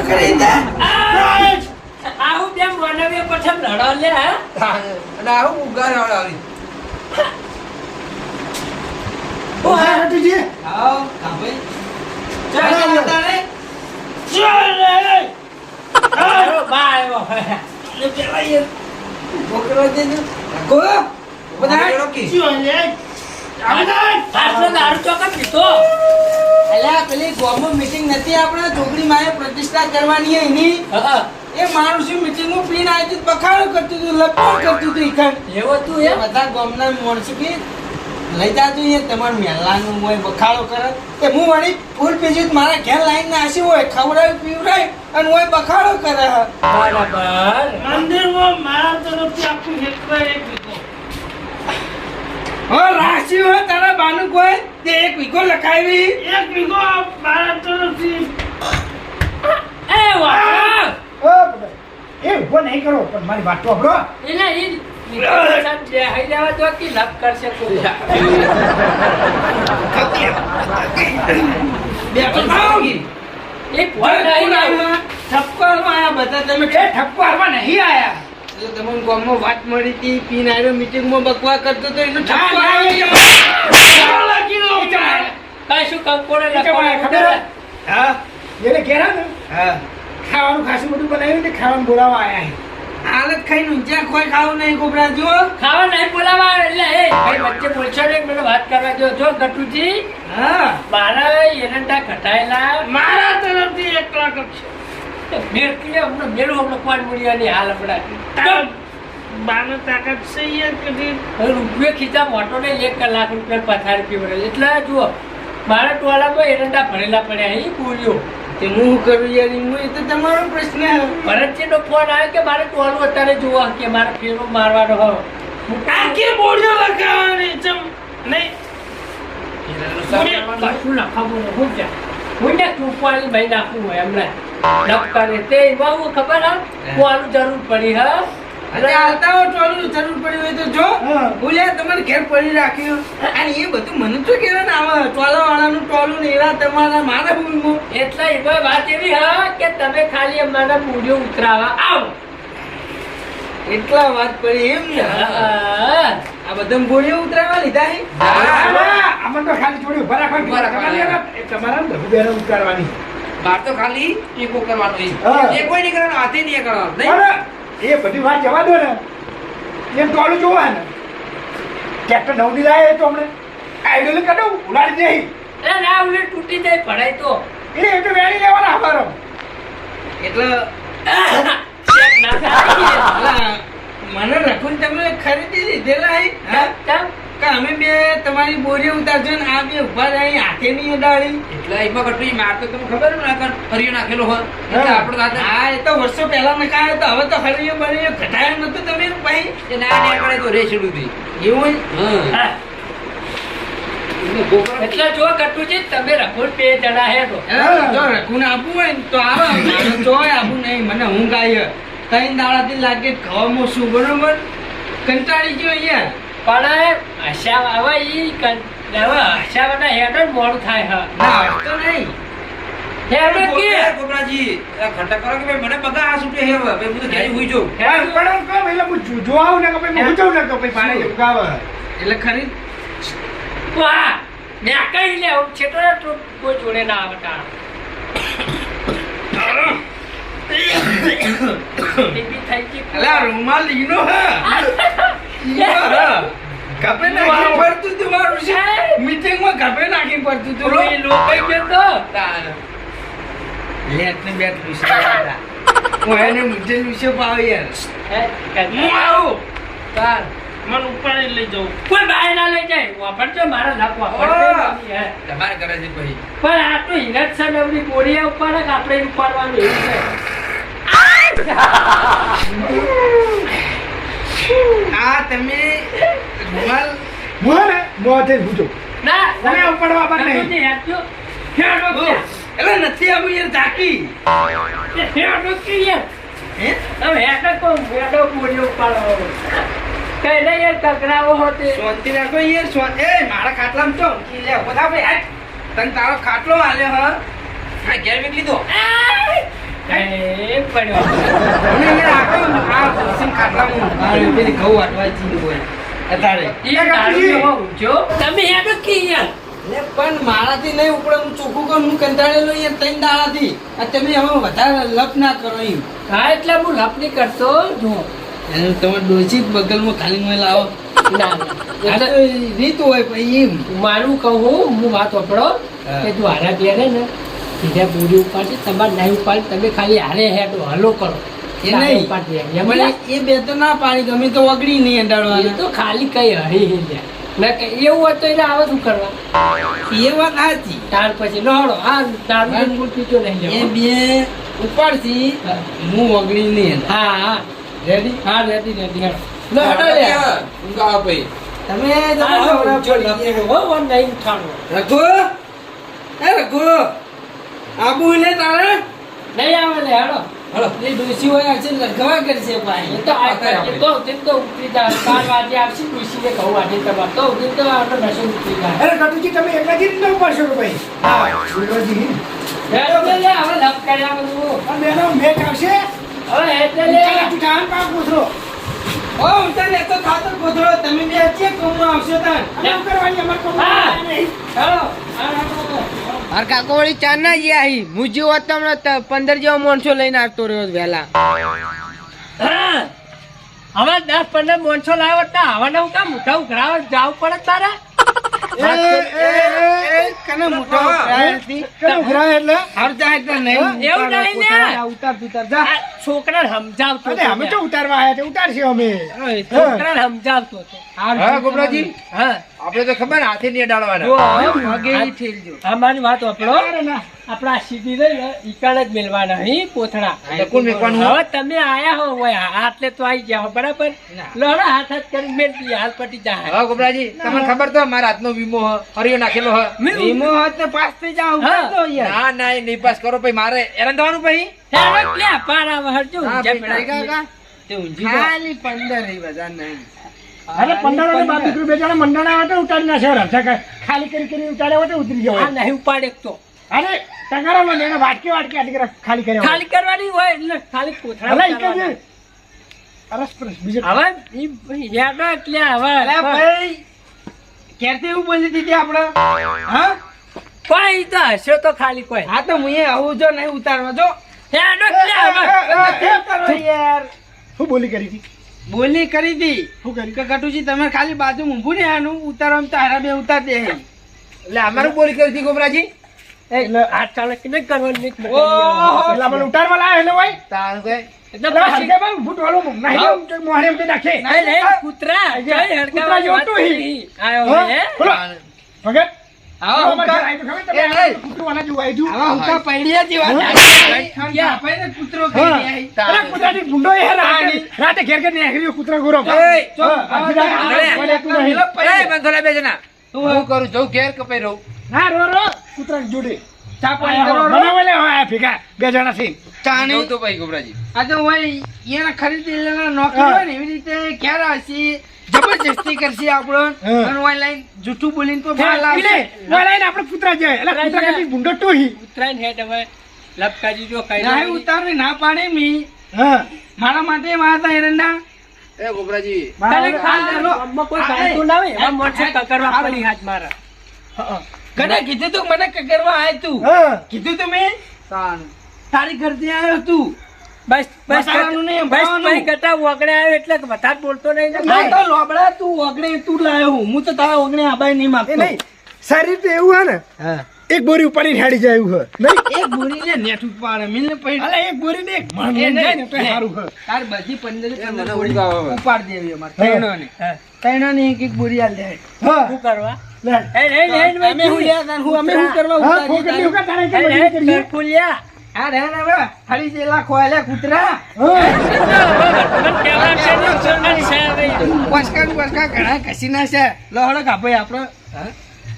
કરી દે આવું તેમ બનાવીએ પછી લડો લે હા અને આવું ઉગાર આવડાવી ઓ હા રતુજી આવ કાભાઈ ચાલ તારે ચાલો બાય ને પેલા એ છોકરો દે ને કો બધા રોકી આટલો દારૂ ચોકન પીતો અલ્યા પેલી ગોમમાં મીટિંગ નથી આપણે છોકરી માએ પ્રતિષ્ઠા કરવાની હે એની એ મારું શું મીટિંગ માં પીને આવી તું બખાડો કરતું તું લપડ કરતું તું ઈખણ એવો તું એ બધા ગામના માણસો કે લઈ જાતું એ તમાર મેલાનું હોય બખાડો કરે કે હું વળી ફૂલ પીજી મારા ઘેર લાઈન ને આસી હોય ખવડાવી પીવડાય અને હોય બખાડો કરે બરાબર મંદિરમાં મારા તરફથી આખું હેક્ટર એક વીઘો હો રાશિ હોય તારા બાનું કોઈ તે એક વીઘો લખાવી એક વીઘો મારા તરફથી એ વાહ ઓ બધા એ ઊભો નહીં કરો પણ મારી વાત તો સાંભળો એને ઈ હાઈ જવા તો કે લપ કરશે કોઈ બે પતાઓગી એક વાર નહીં આવ્યો ઠપકો આયા બધા તમે એ ઠપકો હારવા નહીં આયા એટલે તમને ગામમાં વાત મળી હતી પીન આવ્યો મીટિંગમાં બકવા કરતો તો એનો ઠપકો ના, આવ્યો લાગી લો કાઈ શું કંકોડે ખબર લખવા હા એને ઘેરા ને હા ખાવાનું ખાસું બધું બનાવ્યું ને ખાવાનું બોલાવા આયા હાલત ખાઈને ઊંચા કોઈ ખાવું નહીં ગોબરા જો ખાવા નહીં બોલાવા એટલે એ ભાઈ વચ્ચે પૂછો ને મને વાત કરવા જો જો ગટુજી હા મારા એરંડા ઘટાયેલા મારા તરફથી 1 લાખ છે મેળ કે અમને મેળો અમને કોણ મળ્યાની હાલ હમણાં બાનો તાકાત છે યાર કદી રૂપિયો ખીચા મોટો ને 1 લાખ રૂપિયા પથારી પીવડે એટલે જુઓ મારા ટોલામાં એરંડા ભરેલા પડ્યા એ પૂર્યો તે હું કરું યાર હું એ તો તમારો પ્રશ્ન ભરતજીનો ફોન આવ્યો કે મારે ટોલું અત્યારે જોવા કે મારે ફેરો મારવાનો હો આખી બોડીઓ લગાવવાની ચમ નહીં કશું લખાવું ને હું જા હું ને ટૂંકવાળી ભાઈ નાખવું હોય હમણાં ડબકાને તે એમાં હું ખબર હા કોનું જરૂર પડી હા અરે આવતા હો ટોલું જરૂર પડી હોય તો જો હા. બોલ્યા તમારે ઘેર પડી રાખ્યું અને એ બધું મને તો કેવા ને આવે ટોલા વાળાનું ટોલું ને એવા તમારા મારા ભૂલમાં એટલે એમાં વાત એવી હા કે તમે ખાલી અમારા મૂડીઓ ઉતરાવા આવો એટલા વાત પડી એમ ને હા. આ બધા ગોળીઓ ઉતરાવા લીધા હે આમાં તો ખાલી થોડી ઉભા રાખવાની તમારા બધું ઉતારવાની બાર તો ખાલી ટેકો કરવાનો હા. એ કોઈ નહીં કરવાનો હાથે નહીં કરવાનો નહીં અરે, એ બધી વાત જવા દો ને એમ તો આલું જોવા ને ટ્રેક્ટર નવની લાય તો હમણે આઈડલ કાઢો ઉલાડી દે એ ના ઉલે તૂટી જાય પડાય તો એ તો વેણી લેવાના હવારો એટલે ચેક ના થાય અલા, મને રખુન તમે ખરીદી લીધેલા હે હા? કેમ? કે અમે બે તમારી બોરીઓ ઉતારજો ને આ બે ઉભા રહી હાથે નહીં અડાડી એટલે એમાં કટું માર તો તમને ખબર ને આગળ હરિયો નાખેલો હોય એટલે હા. આપણો દાદા હા એ તો વર્ષો પહેલા નખાયો તો હવે તો હરિયો બરિયો ઘટાયો નતું તમે ભાઈ એ ના નીકળે તો રે છેડું થી એવું હા હા. એટલે ગોકળ એટલે જો કટુજી તમે રઘુર બે જણા હે તો હા, જો રખુન આપવું હોય ને તો આવે મારે ચોય આપવું નહીં મને ઊંઘ આવી ત્રણ દાડાથી લાગે ખાવામાં શું બરોબર કંટાળી ગયો યાર પણ હસાવ આવે ઈ હસાવાના હેડો મોડું થાય હા ના તો નહીં હેડો કે ગોકળાજી આ ઘટા કરો કે ભાઈ મને બગા આ છૂટે હે હવે હું તો ઘેર હુઈ જાઉં પણ કહો એટલે હું જોવા આવું ને કે ભાઈ હું જાઉં ને કે ભાઈ પાણી જેવું ગાવે એટલે ખરી વાહ મેં કઈ લે છેટો તો કોઈ જોડે ના આવતા ટીપી થઈ ગઈ અલા રૂમાલ લીનો હે લીનો હે કપે નાખી પડતું તું મારું છે મીટિંગમાં કપે નાખી પડતું તું એ લોકો ગયો તો લેટ ને બેટ વિશે હું એને મુજે વિશે પાવ યાર હે હું આવું ચાલ મને ઉપાડી લઈ જાઉં કોઈ બહાર ના લઈ જાય વાપરજો મારા લાખ વાપરજો હે તમારે કરે છે ભાઈ પણ આ તો હિરત છે નવરી બોરિયા ઉપર જ આપણે ઉપાડવાનું એવું છે આ તમે રૂમાલ હું ને મોઢે ભૂજો ના તમે ઉપાડવા પર નહીં. કટુજી હેડજો હેડો કે એટલે નથી આવું યાર ઝાકી હેડો કે યાર હે હવે હેડો કો હેડો બોરિયો ઉપાડો કઈ નહીં યાર કકરાવો હોતે શાંતિ રાખો યાર એ મારા ખાટલામાં તો ઊંઘી લે બધા ભાઈ તને તારો ખાટલો આલ્યો હ આ ઘેર મેં લીધો પડ્યો અને એને આખો આ સિંગ ખાટલામાં આ પેલી ઘઉં વાટવા જીવ હોય અત્યારે એ દારૂ જેવો ઊંચો. તમે હેડો કે યાર એટલે પણ મારાથી નહીં ઉપડે હું ચોખ્ખું કહું હું કંટાળેલો અહીંયા 3 દાડાથી આ તમે હવે વધારે લપ ના કરો એમ હા એટલે હું લપ નહીં કરતો જો અને તમે ડોસી બગલમાં ખાલી મને લાવો ના આ તો રીત હોય પછી એમ મારું કહું હું વાત વાપરો હા. કે તું હારા ઘેરે ને સીધા બોરી ઉપાડશે તમારે નહીં ઉપાડી તમે ખાલી હારે હેડો હલો કરો એ નહીં ઉપાડી એમ મને એ બે તો ના પાડી ગમે તો વગડી નહીં એ અંડાડવાના તો ખાલી કઈ હરી હિલ્યા ના કે એવું હોય તો એને આવે શું કરવા એ વાત સાચી ત્યાર પછી નહોડો હા દારૂ બિલકુલ પીતો નહીં એ લેવો. બે ઉપાડથી હા. હું વગડી નહીં હા હા રેડી હા રેડી રેડી હેડો લો હેડો લે ઊંઘ આવે ભાઈ. તમે હા, તમે હા, સવરા જો પડી લપેટો, ગયા. હો, વન નહીં ઉઠાડો. રઘુ એ રઘુ આબુ લે તારે નહીં આવે લે હેડો હલો એ ડોસી હોય છે લગવા કરશે ભાઈ એ તો આ કરે, એ તો દિન તો ઉતરી જાય 4 વાગે આવશે ડોશીને કહું વાગે તમારે તો દિન તો આપણે નશો ઉતરી જાય અરે કટુજી તમે એકલાથી જ ન ઉપાડશો કે ભાઈ હા સુરજી હેડો બે લે હવે લપ કર્યા બધું પણ બેનો મેચ આવશે હવે એટલે લે તું ઠાણ પાક પૂછો ઓ ઉતર લે તો ખાતર કોથળો તમે બે છે કોમમાં આવશો તાર અને કરવાની અમાર કોમ હા. નહીં હેડો હા હેડો માર કાકો વળી ચાર ના ગયા હી હું જેવો હતો હમણાં 15 જેવો માણસો લઈને આવતો રહ્યો વહેલા હા. હવે 10-15 મોણસો લાવ્યો તો હવે હું કામ મોટા ઉઘરાવા જાવું પડે તારે કને મોટો પ્રાયથી કેમ ઉઘરાય એટલે હર જાય તો નહીં એવું નહીં લે. ઉતાર ઉતાર જા આ છોકરાને સમજાવતો અરે અમે તો ઉતારવા આવ્યા છે ઉતારશે અમે છોકરાને સમજાવતો હતો હા ગોબરાજી હા આપણે તો ખબર હાથે નહીં અડાડવાના. જો વગેરી ઠેલજો અમારી વાત વાપરો અરે ના આપણા સીધી રહી ને ઈકાળ જ મેળવાના અહીં કોથળા એટલે કોણ મેકવાનું? હવે તમે આયા હો હોય આટલે તો આવી ગયા હો બરાબર લડો હાથ હાથ કરી મેળ દઈએ હાલ પટી જાય હા ગોબરાજી તમને ખબર તો મારા હાથનો વીમો હરિયો નાખેલો હ. વીમો હોત ને પાસ થઈ જાવ ઉતાર દો યાર ના ના એ નહીં પાસ કરો ભાઈ મારે એરંદ થવાનું ભાઈ. હેડો લે પાર આવે હરજો હા, ઊંઝા ભાઈ, પેડા. કાકા તે ઊંઝી તો. ખાલી 15 બધા નહીં અરે 15 ને બાપ દીકરી બે જણા મંડાણા આવે તો ઉતારી નાખ્યો રમતા ખાલી કરી ઉતાર્યા હોય તો ઉતરી આ ગયો નહીં ઉપાડે તો અરે ટંગારો લો ને એને વાટકે વાટકે આટલી કરી ખાલી કર્યા ખાલી કરવાની હોય એટલે ખાલી કોથળા અરે ઈ કે ઉતારવાના. અરસ પરસ બીજે હવે ઈ હેડો એટલે હવે અરે ભાઈ ક્યારથી એવું બોલી દીધી આપણે હા કોઈ તો હશે તો ખાલી કોઈ હા તો હું આવું જો નહીં ઉતારવા જો હેડો એટલે હવે નથી ઉતારવા યાર શું બોલી કરી હતી બોલી કરી દી શું કરી કે કટુજી તમે ખાલી બાજુ ઊભું ને આનું ઉતારવામાં તો હારા બે ઉતાર દે એટલે અમારું બોલી કરી હતી ગોબરાજી. એટલે આ ચાલે કે નહીં કરવાનું નહીં ઓહો. એટલે મને ઉતારવા લાવે એટલે ભાઈ તારું કઈ એટલે એટલે પછી હરકે ભાઈ ઊભું ટોળું નહીં એમ તો મોહરે એમ તે નાખે નહીં, નહીં, કૂતરા કઈ હડકાવાની કૂતરા વાત જોતું હી. કરી. આયો હા? હે? બોલો ભગત આવા અમારે હુંકા- ઘરે આવીને ખબર તમને એ નહીં. કૂતરું આના જેવું આવ્યું હતું. આવા હુંકા પૈડિયા જેવા હા. ક્યાં આપણે તો કૂતરો કરી હા. દે અરે કૂતરાની ભૂંડો એ રાતે ઘેર ઘેર નીકળ્યો કૂતરા ગોરો એય, ચો, હા, આખી રાત અરે, બોલે તું નહીં. એ બંધોલા બે જણા હું કરું જઉં ઘેર કપાઈ રહું. ના રો રો કૂતરાની જોડે ચા પાણી કરો રો. બનાવે લે હવે આ ભેગા બે જણા થી ચાણી જઉં તો ભાઈ ગોબરાજી. આ તો હોય એને ખરીદેલા નોકરી હોય ને એવી રીતે ક્યારે આવશે જબરજસ્તી કરશે આપણો હા. અને ઓય લાઈન જૂઠું બોલીને તો બહાર પીલે લાવશે બોલાઈને આપણે કૂતરા જાય એટલે કૂતરા કરતી ભૂંડો ટોહી કૂતરાને હેડ હવે લપકાજી જો કઈ ના ઉતારવી ના પાડે મી હા મારા માટે મારા એરંડા એ ગોબરાજી તને મારા- ખાલી ગામમાં કોઈ ગામતું ના હોય એવા મોણસે કકરવા પડી હાથ મારા કને કીધું તું મને કકરવા આય તું હા કીધું તું મેં તારી ઘરથી આવ્યો તું બસ બસ મસાલાનું નહીં, બસ ભાવનું. ભાઈ કટા વગડે આવ્યો એટલે વધારે બોલતો નહીં ને ના તો લોબડા તું ઓગણે તું લાયો હું તો તારા ઓગણે આબાઈ નહીં એ માંગતો નહીં શરીર તો એવું હે ને હા એક બોરી ઉપાડીને હેડી જાય એવું હે નહીં એક બોરી ને નેઠ ઉપાડે મિલને પૈ અલે એક બોરી ને એક મણ એ મણ જાય ને નહીં તો સારું હે તાર બધી 15 મને ઊંઘ આવે. ઉપાડ દેવી અમાર હા. તૈણોને હા. તૈણોને એક એક બોરી આલ દે હા શું કરવા લે હેડ હેડ હેડ અમે હું લ્યા તાન હું અમે હું કરવા હા ઉતારી ફોકટલી તારી? ઉકા તારે કે હેડ મજૂરી હેડ કરીએ કરફુલિયા હા રે ને હવે હળી જેલા ખોયલા કૂતરા વસકા વસકા ઘણા કસી ના છે લહડો કાપે આપણો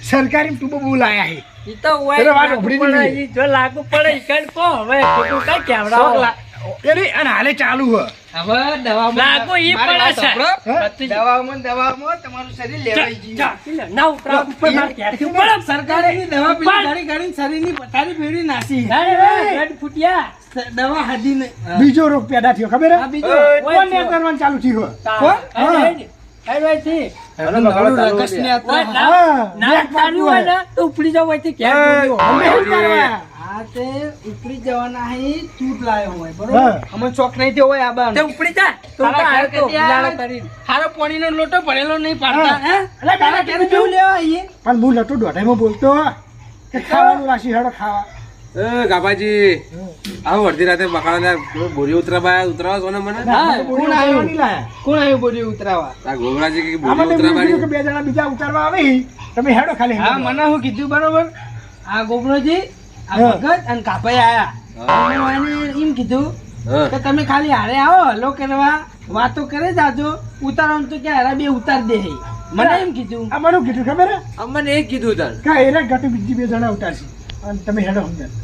સરકારી ટુબો બહુ લાયા હે ઈ તો હોય એટલે વાત લાગુ ઉભરી પડે, નહીં. ઈ જો લાગુ પડે ઈ કણ કો હવે ખોટું કાંઈ કેવડાવો. એની અને હાલે ચાલુ હ હવે દવામાં લાગો ઈ મારી વાત પડે છે. સાંભળો. ભત્રીજી. દવામાં તમારું શરીર લેવાઈ ગયું. ચાલ, ના ઉતરાવ ઉપર મારે ક્યાંથી ઉપડે? સરકારે એની દવા પીલી પણ- ગાડી ગાડીને શરીરની પથારી ફેરવી નાસી. બ્લડ ફૂટ્યા. દવા હાદી ને બીજો રોગ પેદા થયો ખબર આ હે બીજો કોણ ને કરવાનું ચાલુ થયું કોણ? હા. નવરું રકસને આ તો ઓય, હા. ના- હા, ના બ્લેક ચાલ્યું હોય ને તો ઉપડી જાવ હોયથી ક્યાં બોલ્યો? અમે શું કરવા? આ તે ઉપડી જવાના હે ચૂટ લાયો હોય હા. બરોબર અમને શોખ નહીં થયો હોય આ બાર તે ઉપડી જા તો તારા તાર ઘર તો કદી આ- ઉલાળો કરીને. હારો પાણીનો લોટો ભરેલો નહીં પાડતા હા. હે અલા, તારા કાકા ઘરે કેવું કેવું લેવા આવીએ પણ હું લટુ દોઢાઈમાં બોલતો કે ખાવાનું રાશી હેડો ખાવા ગાભાજી આવો અડધી રાતે બકાળાના બોરી ઉતરાવા છો ને મને હા, તો કોણ બોલી આવ્યું? નહીં લાયા. કોણ આવ્યું બોરી ઉતરાવા આ ગોગળાજી કે આમાં બોરી તો મેં કીધું કે ઉતરાવાની બે જણા બીજા ઉતારવા આવે તમે હેડો ખાલી હા મને હું કીધું બરોબર આ ગોબરોજી આ હા. ભગત અને કાપાઈ આયા મને એમ કીધું હા. કે તમે ખાલી હારે આવો હલો કરવા વાતો કરે જાજો ઉતારવાનું તો ક્યાં હારા બે ઉતાર દે હે. મને એમ કીધું આ મારું કીધું ખબર હે અમને એ કીધું તને કે એરે ઘટુ બીજી બે જણા ઉતારશે અને તમે હેડો સમજણ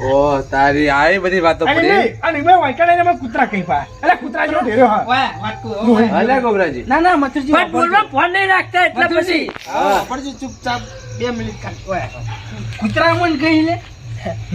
ઓ તારી આ એ બધી વાતો અને પડી નહીં, અને મેં વાંકણે એમાં કૂતરા કહી પા એટલે કૂતરા જેવો ઢેર્યો હા ઓય, વાત કહું, ઓય. હલે ગોગળાજી ના ના મથુરજી પણ બોલવા ફોન નહીં રાખતા એટલે મથુરજી પછી હા પડજો ચૂપચાપ 2 મિનિટ કાઢ ઓય કૂતરા મન કહી લે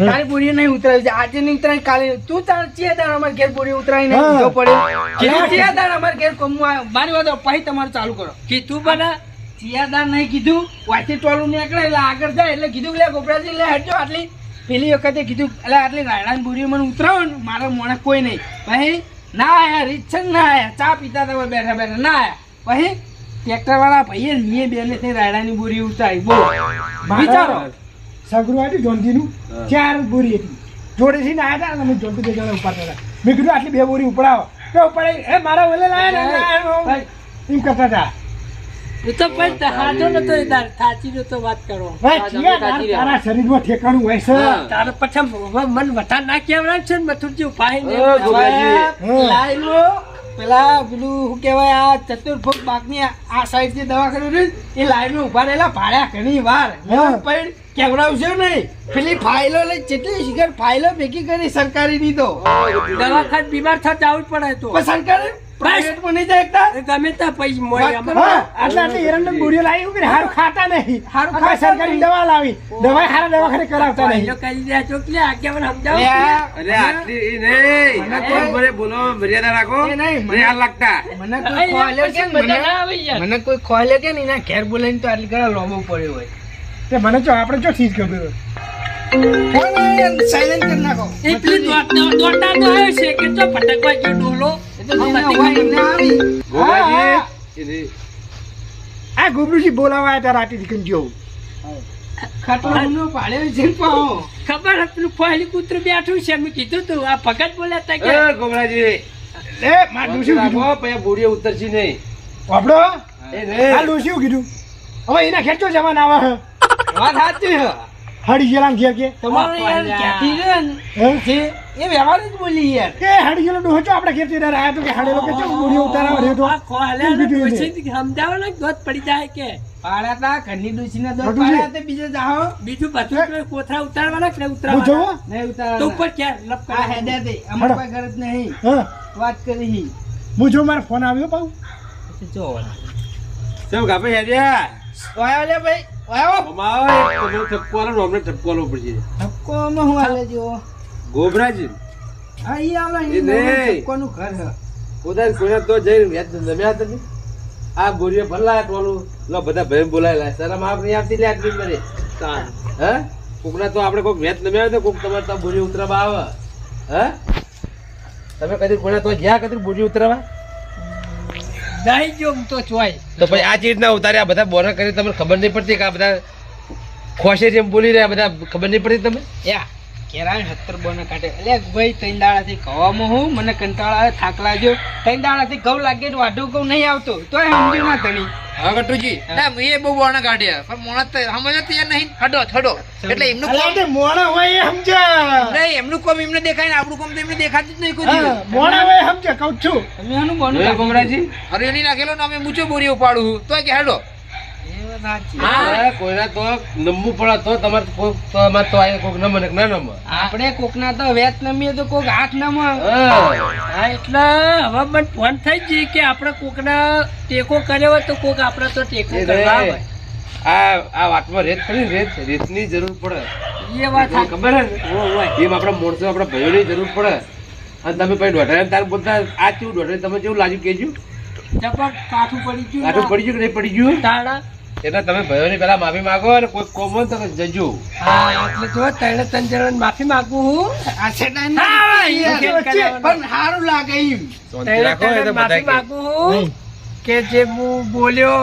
તારી બોરી નહીં ઉતરાવી છે આજે નહીં ઉતરાવી કાલે તું તાર ચિયાદાર અમાર ઘેર બોરી ઉતરાવી નહીં હા. દીધો પડ્યો કીધું ચિયાદાર અમાર ઘેર કોમવા આવ્યો. મારી વાત પછી તમારું ચાલુ કરો કીધું બના ચિયાદાર નહીં કીધું વાંચી ટોલું નીકળે એટલે આગળ જાય એટલે કીધું લે ગોબરાજી લે હટજો આટલી પેલી વખતે કીધું એટલે આટલી રાયડાની બોરીઓ મને ઉતરાવો ને મારા મોણે કોઈ નહીં પછી ના આયા રીતસર ના આયા ચા પીતા હતા બેઠા બેઠા ના આયા પછી ટ્રેક્ટર વાળા ભાઈએ મેં બેને થઈ રાયડાની બોરી ઉતારી બોલો વિચારો સગરું આવ્યું જોનજીનું હા. 4 બોરી હતી જોડેથી ને આવ્યા હતા અને અમે જોનથી બે જણા ઉપાડતા હતા મેં કીધું આટલી 2 બોરી ઉપડાવો તો ઉપાડે એ મારા ઓલે લાયા ને લાયા એમ કરતા હતા એ તો પણ હાજો નતો એ તાર થાચી નતો વાત કરો ભાઈ ચિયા તારા શરીરમાં ઠેકાણું હોય છે હા. તારે પછી મન વટા ના કેવડાવ છે ને મથુરજી ઉપાય ને ઓ, ગોબરાજી. હા. લાઈ લો પેલા પેલું શું કહેવાય આ ચતુર્ભુજ બાગની આ સાઈડ થી દવાખાનું રહ્યું ને, એ લાઈન ઉભા રહેલા ભાડ્યા ઘણી વાર હા. પણ કેવડાવશો નહીં પેલી ફાઇલો લઈ જેટલી શિખર ફાઇલો ભેગી કરી સરકારી ની તો દવાખાને બીમાર થતા જવું જ પડે તો પણ સરકારે પ્રાઇવેટમાં નહીં જાય એકતા એ ગમે ત્યાં પૈસા મળે વાત અમારે. કરો. હા આટલા આટલી એરંડમ બોરીઓ લાવી ઉભી હારું ખાતા નહીં હારું આ ખાતા સરકારી નહીં. દવા લાવી દવા હારા દવાખાને કરાવતા પહેલો નહીં કરી દે ચોકલે આગેવાન સમજાવો લે, અરે આટલી ઈ નહીં મને આટલી કોઈ- ઉંમરે બોલો મર્યાદા રાખો એ નહીં, મને- નહીં હાલ લાગતા મને કોઈ ખોલ્યો કે ને, બધા ના આવે યાર. મને કોઈ ખોલ્યો કે ને એના ઘેર બોલાવીને તો આટલી ઘણા લોબો પડ્યો હોય તે મને જો આપણે જો ચીજ ખબર સાયલેન્ટ કરી નાખો એ પેલી દોડતા તો આવ્યો છે કે તો ફટકવા ગયો ડોલો એ તો જેને હોય એમને આવી ગોગળાજી એ નહીં. આ ગુબરુજી બોલાવા આવ્યા હતા રાતે દીકન જેવું ખાટલાનો પાડ્યો છે ને પાહો. ખબર હતી પેલું ફોહેલી કૂતરું બેઠું છે મેં કીધું તું આ ભગત બોલ્યા તા કે એ ગોગળાજી એ માર ડોશી કીધું રાખો પછી બોરીઓ ઉતરશી નહીં આપડો એ આ નહીં ડોશી કીધું હવે એના ખેંચો જવાન આવે હે. વાત સાચી છે. હળી ગયેલા ઘેર કે તમારે યાર ક્યાંથી રે ને, હે? જે એ વ્યવહાર જ બોલી યાર કે હળી ગયેલો ડોહો ચો આપણા ઘેર થી આવ્યા તો કે હળેલો કે ચો બોરીઓ ઉતારવા રહ્યો તો આ ખોહેલા એમ કીધું એને. પછી સમજાવો ને દોત પડી જાય કે પાડ્યા તા ઘરની ડોશીના દોર બધું પાડ્યા તે બીજે જાઓ બીજું બધું તો કોથળા ઉતારવાના કે નહીં હું ઉતારવાના જોવો નહીં તો ઉતારવાના. ઉપર ક્યાં લપ આ હેડ્યા તે અમાર કોઈ ગરજ નહીં હા વાત કરી હું જો મારો ફોન આવ્યો પાઉ જો ચમ ગાભે હેડ્યા વાયો લે ભાઈ વાયો અમારો એક તમારો ઠપકો આલો ને અમને ઠપકો આલવો પડશે ધક્કો માં હું હાલે જો ગોબરાજી હા ઈ આલો એ નહીં. કોનું ઘર છે પોતાને કોઈને તો જઈને વ્યાજ જમ્યા તમે આ બોરીઓ ભરલા ટોલું લો બધા ભાઈ બોલાયેલા શરમ આપ નહીં આવતી લે આટલી ઉંમરે હે કોકના તો આપણે કોઈક વ્યાજ નમ્યા હોય તો કોક તમારે તો બોરી ઉતરવા આવે હે તમે કદી કોઈને તો જ્યાં કદી બોરી ઉતરવા નહીં જો હું તો ચોય તો પછી આ ચીજ ના ઉતાર્યા બધા બોના કરી તમને ખબર નહીં પડતી કે આ બધા ખોશે જેમ બોલી રહ્યા બધા ખબર નહીં પડતી તમે યા કેરાય 70 બોના કાઢે એટલે ભાઈ 3 દાડાથી કવામાં હું મને કંટાળા આવે થાક લાગ્યો 3 દાડાથી ઘઉં લાગે તો વાઢું ઘઉં નહીં આવતો તોય સમજ્યું ના તણી હા ગટુજી ના મેં બહુ બોણા કાઢ્યા પણ મોણા તો સમજ તૈયાર નહીં હડો હડો એટલે એમનું અલા કોમ તે મોણા હોય એ સમજા નહીં એમનું કોમ એમને દેખાય ને આપણું કોમ તો એમને દેખાતું જ નહીં કોઈ હા, દિવસ. મોણા હોય એ સમજે કહું છું તમે આનું બોનું હે કાઢી ગોમરાજી હરિયો નહીં નાખેલો ને અમે મૂછો બોરી ઉપાડું તો કે હેડો હા. કોઈના તો નમવું પડે તો તમારે કોક તો અમારે તો આયા કોક નમે ને ના નમે. આપણે કોકના તો વેત નમીએ તો કોક હાથ નમ. હા એટલે હવે મને ફોન થઈ જ કે આપણે કોકના ટેકો કર્યો હોય તો કોક આપણે તો ટેકો કરવા આવે. આ વાતમાં રેત ખરી ને, રેતની જરૂર પડે. એ વાત તમને ખબર હે ને? એમ આપણા માણસો આપણા ભાઈઓની જરૂર પડે. અને તમે પછી દોઢાઈ તાર બોલતા આ કેવું દોઢાઈ તમે કેવું લાગ્યું કેજો? જબર કાઠું પડી ગયું આટલું પડી ગયું કે નહીં પડી ગયું? તાળા. એટલે તમે ભાઈઓની પેલા માફી માંગો અને કોઈ કોમ હોય તો જજો. હા એટલે જો ત્રણ જણાને માફી માંગુ હું. આ સેટાઈને હા, યાર, એ વચ્ચે પણ સારું લાગે એમ. શાંતિ રાખો એ તો બધા માફી કે. માંગુ હું કે જે હું બોલ્યો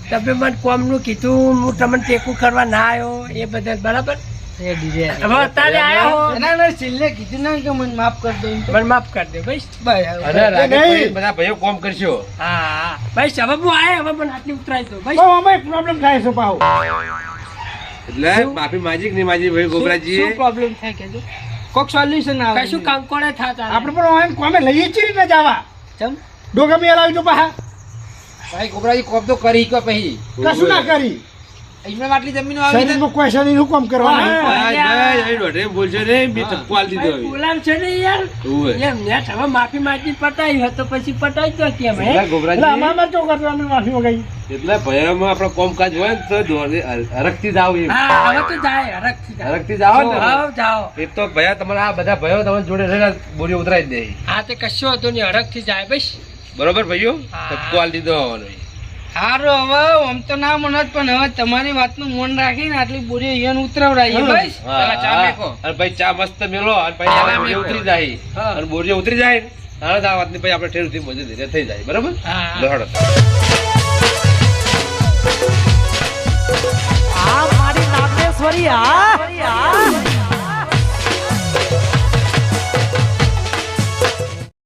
તમે મને કોમનું કીધું હું તમને ટેકું કરવા ના આવ્યો એ બદલ બરાબર. હવે અત્યારે આયા હો ના ના છેલ્લે કીધું ના કે મને માફ કરી દો એમ તો. મને માફ કરી દે ભાઈ. બસ, અને રાગે નહીં. પછી બધા ભાઈઓ કોમ કરશો. હા ભાઈ હવે હું આયા હવે મને આટલી ઉતરાઈ દો ભાઈ. બહુ અમે પ્રોબ્લેમ થાય છે પાહુ. એટલે માફી માજી કે નહીં માજી ભાઈ ગોબરાજી? શું પ્રોબ્લેમ થાય કેજો? કોક સોલ્યુશન આવે. કશું કંકોડે થતા આપણે પણ ઓમ કોમે લઈએ છીએ ને જવા ચમ ડોગા મેં લાવી તો પાહા ભાઈ ગોબરાજી કોમ તો કરી કે પછી કશું ના કરી એમને આટલી જમીનો આવી શરીરમાં કોઈ શરીર હુકમ કરવાનું ભાઈ, ભાઈ, અહીં દોઢાઈ બોલશો ને, મેં ઠપકો આલી દીધો હવે. બોલાવ છે ને યાર ઉવે. એમ નેટ હવે માફી માંગી પટાઈ હોય તો પછી પટાઈ દો કેમ હે એટલે એટલે ગોબરાજી, અમારમાં ચો કરતો અમે માફી મગાઈ એટલે ભાઈઓમાં આપણો કોમકાજ હોય ને તો હરખથી જ આવો એમ. હા હવે તો જાય હરખથી જાય. હરખથી જ આવો ને જાઓ જાઓ. એ તો ભયા તમારા આ બધા ભાઈઓ તમારી જોડે રહીને બોરીઓ ઉતરાઈ જ દે. હા તે કશું હતું નહીં હરખથી જાય બસ. બરોબર ભાઈઓ? હા. ઠપકો આલી દીધો હોવાનો. સારું હવે આમ તો ના મનત પણ હવે તમારી વાતનું મન રાખીને આટલી બોરી અહીંયા ઉતરવડાવીએ બસ. પેલા ચા મેકો. અને ભાઈ ચા મસ્ત મેલો અને પછી આ બોરીઓ ઉતરી જાય. હા. અને બોરીઓ ઉતરી જાય ને, તાણે જ આ વાતની પછી આપણે ઠેરથી મજૂરી ધીરે થઈ જાય. બરોબર? હા. લો હેડો. આ મારી નાગેશ્વરી આ